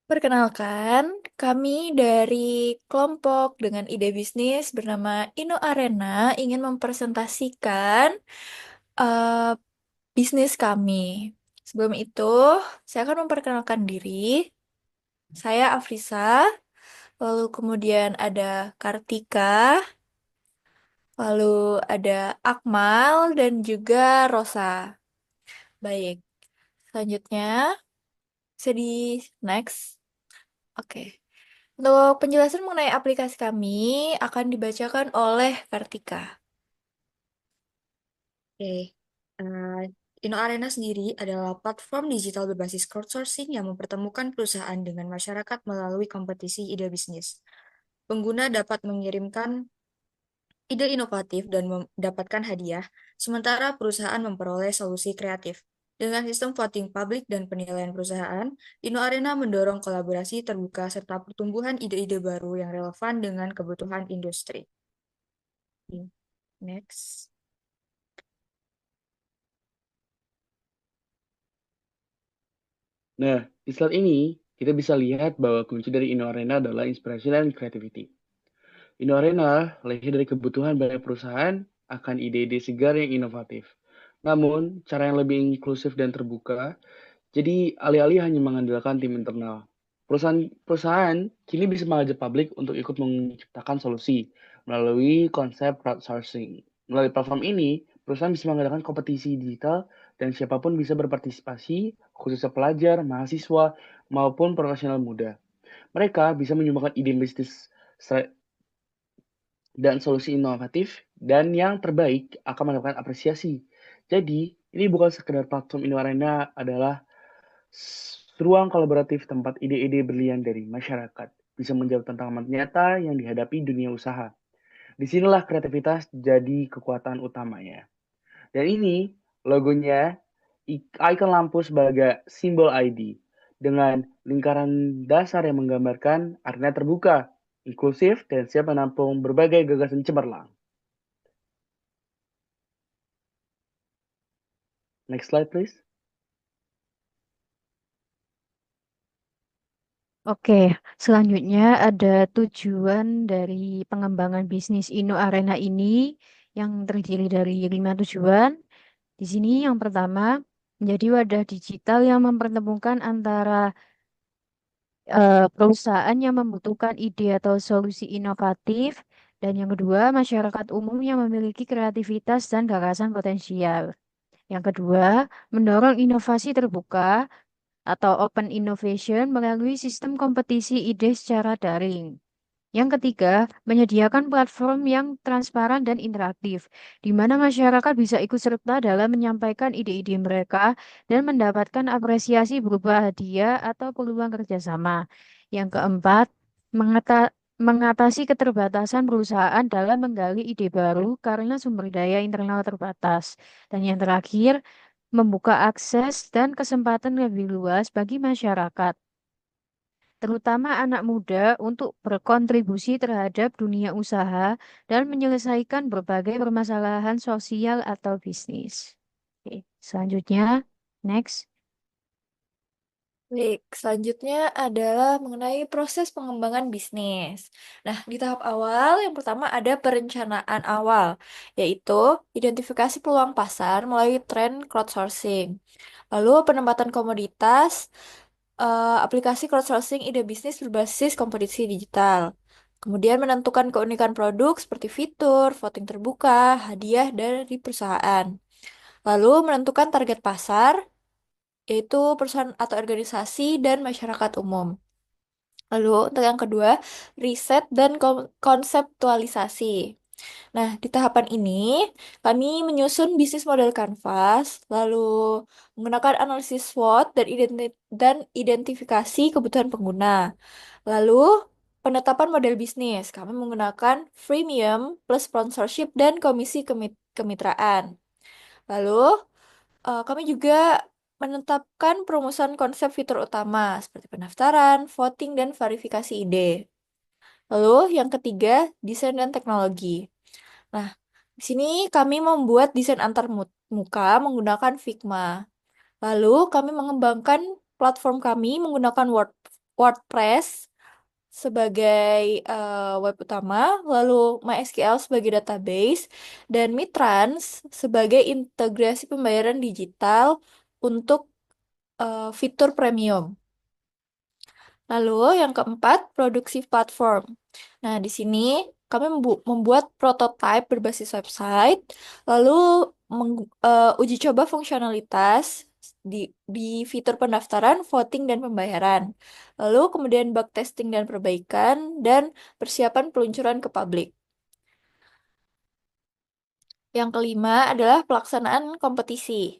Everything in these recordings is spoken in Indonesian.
Perkenalkan, kami dari kelompok dengan ide bisnis bernama Inno Arena ingin mempresentasikan eh, bisnis kami. Sebelum itu, saya akan memperkenalkan diri. Saya Afrisa, lalu kemudian ada Kartika, lalu ada Akmal, dan juga Rosa. Baik, selanjutnya, bisa di next. Oke. Untuk penjelasan mengenai aplikasi kami akan dibacakan oleh Kartika. Oke, eh, Inno Arena sendiri adalah platform digital berbasis crowdsourcing yang mempertemukan perusahaan dengan masyarakat melalui kompetisi ide bisnis. Pengguna dapat mengirimkan ide inovatif dan mendapatkan hadiah, sementara perusahaan memperoleh solusi kreatif. Dengan sistem voting publik dan penilaian perusahaan, Inno Arena mendorong kolaborasi terbuka serta pertumbuhan ide-ide baru yang relevan dengan kebutuhan industri. Next. Nah, di slide ini kita bisa lihat bahwa kunci dari Inno Arena adalah inspirasi dan creativity. Inno Arena lahir dari kebutuhan banyak perusahaan akan ide-ide segar yang inovatif. Namun, cara yang lebih inklusif dan terbuka, jadi alih-alih hanya mengandalkan tim internal. Perusahaan kini bisa mengajak publik untuk ikut menciptakan solusi melalui konsep crowdsourcing. Melalui platform ini, perusahaan bisa mengadakan kompetisi digital dan siapapun bisa berpartisipasi, khususnya pelajar, mahasiswa, maupun profesional muda. Mereka bisa menyumbangkan ide bisnis dan solusi inovatif, dan yang terbaik akan mendapatkan apresiasi. Jadi, ini bukan sekedar platform Indo Arena, adalah ruang kolaboratif tempat ide-ide berlian dari masyarakat bisa menjawab tantangan nyata yang dihadapi dunia usaha. Disinilah kreativitas jadi kekuatan utamanya. Dan ini logonya ikon lampu sebagai simbol ID dengan lingkaran dasar yang menggambarkan arena terbuka, inklusif, dan siap menampung berbagai gagasan cemerlang. Next slide, please. Oke, selanjutnya ada tujuan dari pengembangan bisnis Inno Arena ini yang terdiri dari 5 tujuan. Di sini yang pertama, menjadi wadah digital yang mempertemukan antara perusahaan yang membutuhkan ide atau solusi inovatif, dan yang kedua, masyarakat umum yang memiliki kreativitas dan gagasan potensial. Yang kedua, mendorong inovasi terbuka atau open innovation melalui sistem kompetisi ide secara daring. Yang ketiga, menyediakan platform yang transparan dan interaktif, di mana masyarakat bisa ikut serta dalam menyampaikan ide-ide mereka dan mendapatkan apresiasi berupa hadiah atau peluang kerjasama. Yang keempat, mengatasi keterbatasan perusahaan dalam menggali ide baru karena sumber daya internal terbatas. Dan yang terakhir, membuka akses dan kesempatan lebih luas bagi masyarakat, terutama anak muda, untuk berkontribusi terhadap dunia usaha dan menyelesaikan berbagai permasalahan sosial atau bisnis. Oke, selanjutnya, next. Baik, selanjutnya adalah mengenai proses pengembangan bisnis. Nah, di tahap awal, yang pertama ada perencanaan awal, yaitu identifikasi peluang pasar melalui tren crowdsourcing. Lalu penempatan komoditas, aplikasi crowdsourcing ide bisnis berbasis kompetisi digital. Kemudian menentukan keunikan produk seperti fitur, voting terbuka, hadiah dari perusahaan. Lalu menentukan target pasar, yaitu perusahaan atau organisasi dan masyarakat umum. Lalu untuk yang kedua, riset dan konseptualisasi. Nah, di tahapan ini, kami menyusun bisnis model kanvas, lalu menggunakan analisis SWOT dan identifikasi kebutuhan pengguna. Lalu, penetapan model bisnis. Kami menggunakan freemium plus sponsorship dan komisi kemitraan. Lalu, kami juga menetapkan perumusan konsep fitur utama seperti pendaftaran, voting, dan verifikasi ide. Lalu, yang ketiga, desain dan teknologi. Nah, di sini kami membuat desain antar muka menggunakan Figma. Lalu kami mengembangkan platform kami menggunakan WordPress sebagai web utama, lalu MySQL sebagai database, dan Mitrans sebagai integrasi pembayaran digital untuk fitur premium. Lalu yang keempat, produksi platform. Nah, di sini kami membuat prototipe berbasis website, lalu uji coba fungsionalitas di, di fitur pendaftaran, voting, dan pembayaran. Lalu kemudian bug testing dan perbaikan, dan persiapan peluncuran ke publik. Yang kelima adalah pelaksanaan kompetisi.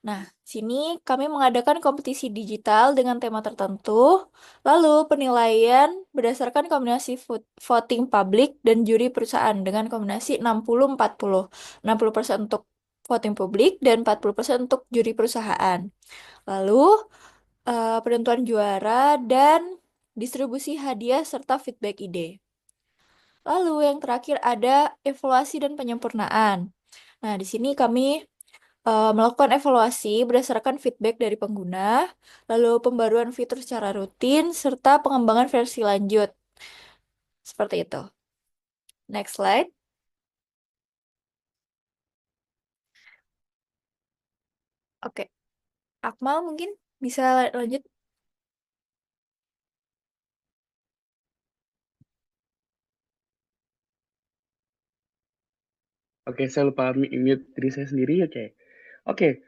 Nah, sini kami mengadakan kompetisi digital dengan tema tertentu, lalu penilaian berdasarkan kombinasi voting publik dan juri perusahaan dengan kombinasi 60-40. 60% untuk voting publik dan 40% untuk juri perusahaan. Lalu, penentuan juara dan distribusi hadiah serta feedback ide. Lalu yang terakhir ada evaluasi dan penyempurnaan. Nah, di sini kami melakukan evaluasi berdasarkan feedback dari pengguna, lalu pembaruan fitur secara rutin, serta pengembangan versi lanjut. Seperti itu. Next slide. Oke, Akmal mungkin bisa lanjut. Oke, saya lupa mute diri saya sendiri. Oke.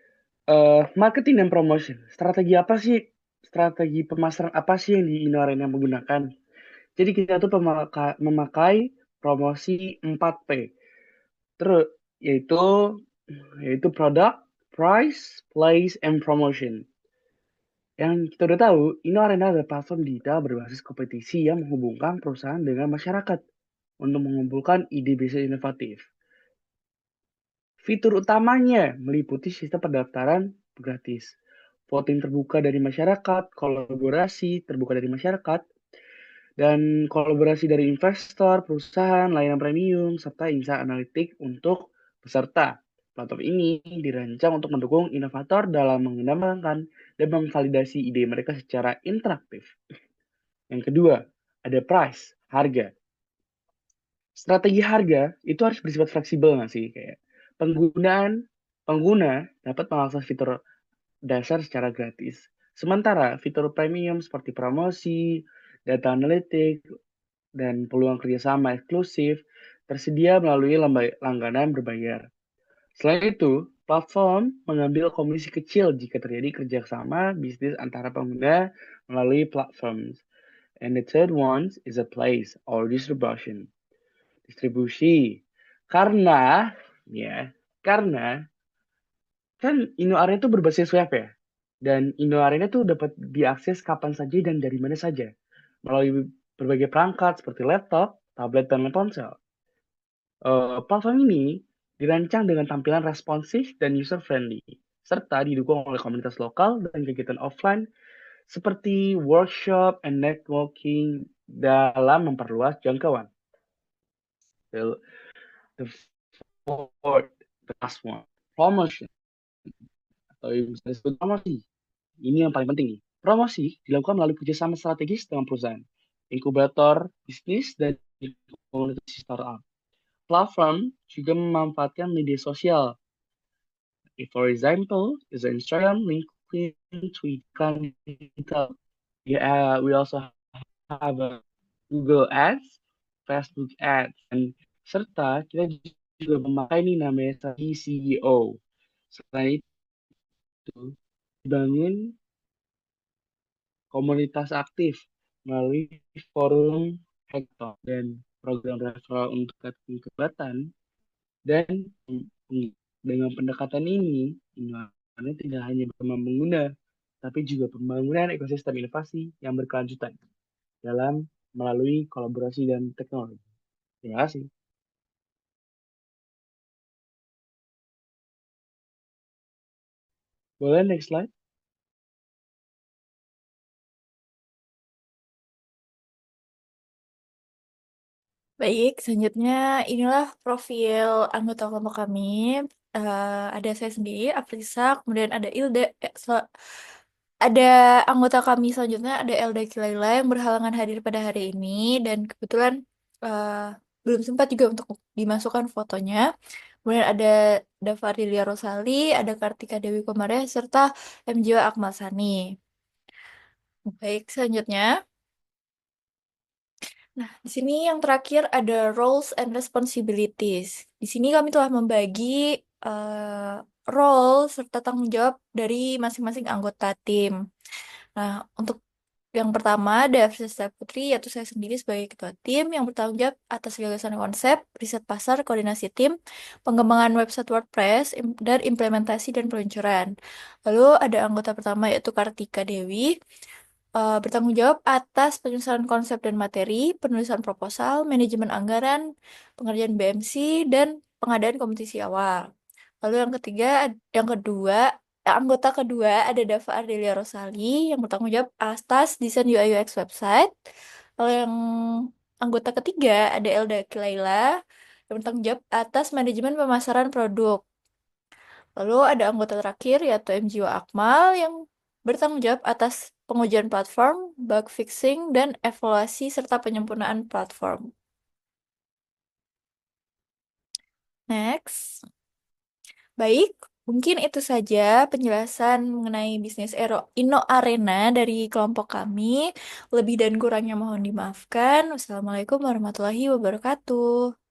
Marketing dan promotion. Strategi pemasaran apa sih yang di Indoarena menggunakan? Jadi kita tuh memakai promosi 4P. Terus yaitu product, price, place, and promotion. Yang kita udah tahu, Indoarena adalah platform digital berbasis kompetisi yang menghubungkan perusahaan dengan masyarakat untuk mengumpulkan ide bisnis inovatif. Fitur utamanya meliputi sistem pendaftaran gratis, voting terbuka dari masyarakat, kolaborasi terbuka dari masyarakat, dan kolaborasi dari investor, perusahaan, layanan premium, serta insight analitik untuk peserta. Platform ini dirancang untuk mendukung inovator dalam mengembangkan dan memvalidasi ide mereka secara interaktif. Yang kedua, ada price, harga. Strategi harga itu harus bersifat fleksibel nggak sih? Kayak pengguna dapat mengakses fitur dasar secara gratis. Sementara fitur premium seperti promosi, data analitik, dan peluang kerjasama eksklusif tersedia melalui langganan berbayar. Selain itu, platform mengambil komisi kecil jika terjadi kerjasama bisnis antara pengguna melalui platform. And the third one is a place or distribution. Distribusi. Karena, ya, karena kan Indo Arena itu berbasis web ya. Dan Indo Arena itu dapat diakses kapan saja dan dari mana saja. Melalui berbagai perangkat seperti laptop, tablet, dan ponsel. Platform ini dirancang dengan tampilan responsif dan user-friendly, serta didukung oleh komunitas lokal dan kegiatan offline seperti workshop and networking dalam memperluas jangkauan. The, the fourth, the last one, promotion atau yang bisa disebut promosi. Ini yang paling penting nih. Promosi dilakukan melalui kerjasama strategis dengan perusahaan, inkubator bisnis, dan komunitas startup. Platform juga memanfaatkan media sosial. For example, is Instagram, LinkedIn, Twitter, TikTok. Yeah, we also have a Google Ads, Facebook Ads, dan serta kita juga memakai ini namanya strategi CEO. Selain itu, dibangun komunitas aktif melalui forum hackathon dan program referral untuk kegiatan dan dengan pendekatan ini tidak hanya berkembang pengguna tapi juga pembangunan ekosistem inovasi yang berkelanjutan dalam melalui kolaborasi dan teknologi. Terima kasih. Boleh next slide? Baik, selanjutnya inilah profil anggota kelompok kami. Ada saya sendiri, Afrisa, kemudian ada Ilde. Ada anggota kami selanjutnya, ada Elda Kilaila yang berhalangan hadir pada hari ini dan kebetulan eh, belum sempat juga untuk dimasukkan fotonya. Kemudian ada Dava Ardelia Rosali, ada Kartika Dewi Komareh, serta MJ Akmal Sani. Baik, selanjutnya. Nah, di sini yang terakhir ada roles and responsibilities. Di sini kami telah membagi role serta tanggung jawab dari masing-masing anggota tim. Nah, untuk yang pertama ada Frisa Putri, yaitu saya sendiri sebagai ketua tim yang bertanggung jawab atas gagasan konsep, riset pasar, koordinasi tim, pengembangan website WordPress, dan implementasi dan peluncuran. Lalu ada anggota pertama yaitu Kartika Dewi, bertanggung jawab atas penyusunan konsep dan materi, penulisan proposal, manajemen anggaran, pengerjaan BMC, dan pengadaan kompetisi awal. Lalu yang kedua, anggota kedua ada Dava Ardelia Rosali yang bertanggung jawab atas desain UI UX website. Lalu yang anggota ketiga ada Elda Kilaila yang bertanggung jawab atas manajemen pemasaran produk. Lalu ada anggota terakhir yaitu MJO Akmal yang bertanggung jawab atas pengujian platform, bug fixing, dan evaluasi serta penyempurnaan platform. Next. Baik, mungkin itu saja penjelasan mengenai bisnis Inno Arena dari kelompok kami. Lebih dan kurangnya mohon dimaafkan. Wassalamualaikum warahmatullahi wabarakatuh.